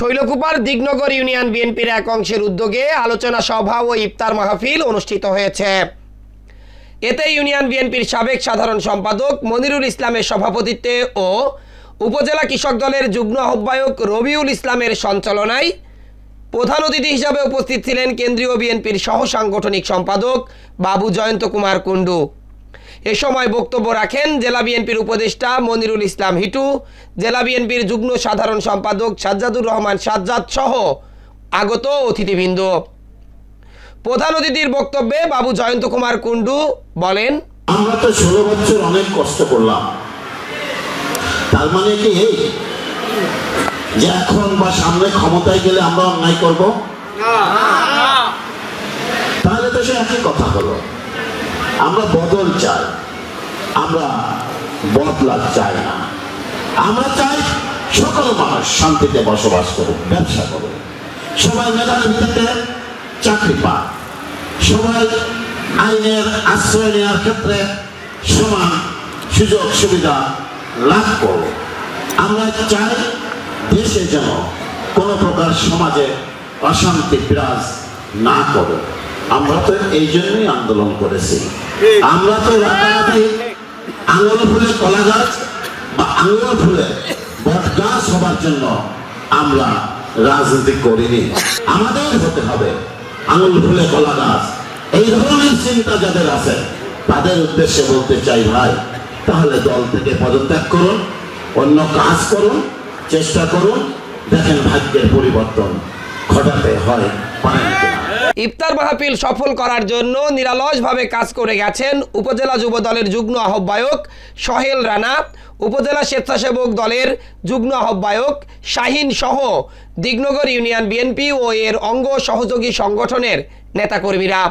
শৈলকুপার Dignagar union বিএনপির এক অংশের উদ্যোগে আলোচনা সভা ও ইফতার মাহফিল অনুষ্ঠিত হয়েছে। এতে ইউনিয়ন বিএনপির সাবেক সাধারণ সম্পাদক মনিরুল ইসলামের সভাপতিত্বে ও উপজেলা কৃষক দলের যুগ্ম আহ্বায়ক রবিউল ইসলামের সঞ্চালনায় প্রধান অতিথি হিসাবে উপস্থিত ছিলেন কেন্দ্রীয় বিএনপির সহ সাংগঠনিক সম্পাদক বাবু জয়ন্ত কুমার কুণ্ডু। এ সময় বক্তব্য রাখেন জেলা বিএনপির উপদেষ্টা মনিরুল ইসলাম হিটু, জেলা বিএনপির যুগ্ম সাধারণ সম্পাদক সাজ্জাদুর রহমান সাজ্জাদ সহ আগত অতিথিবৃন্দ। প্রধান অতিথির বক্তব্যে বাবু জয়ন্ত কুমার কুণ্ডু বলেন, আমরা তো 16 বছর অনেক কষ্ট করলাম, তার মানে কি এই যে এখন বা সামনে ক্ষমতায় গেলে আমরা অন্যায় করব? তাহলে তো সে একই কথা হলো। আমরা বদল চাই, আমরা বদলা চাই না। আমরা চাই সকল মানুষ শান্তিতে বসবাস করুক, ব্যবসা করুক, সবাই মেধার ভিত্তিতে চাকরি পাক, সবাই আইনের আশ্রয় নেওয়ার ক্ষেত্রে সমান সুযোগ সুবিধা লাভ করুক। আমরা চাই দেশে যেন কোনো প্রকার সমাজে অশান্তি বিরাজ না করে। আমরা তো এই জন্যই আন্দোলন করেছি। আমরা তো রাতারাতি আঙুল ফুলে কলা গাছ বা আঙুল ফুলে বট গাছ হবার জন্য আমরা রাজনীতি করিনি। আমাদের হতে হবে আঙুল ফুলে কলা গাছ। এই ধরনের চিন্তা যাদের আছে তাদের উদ্দেশ্যে বলতে চাই, ভাই তাহলে দল থেকে পদত্যাগ করুন, অন্য কাজ করুন, চেষ্টা করুন, দেখেন ভাগ্যের পরিবর্তন ঘটাতে হয় পারেন কিনা। ইফতার মাহফিল সফল করার জন্য নিরলসভাবে কাজ করে গেছেন উপজেলা যুব দলের যুগ্ম আহ্বায়ক সোহেল রানা, উপজেলা স্বেচ্ছাসেবক দলের যুগ্ম আহ্বায়ক শাহিন সহ দিগনগর ইউনিয়ন বিএনপি ও এর অঙ্গ সহযোগী সংগঠনের নেতাকর্মীরা।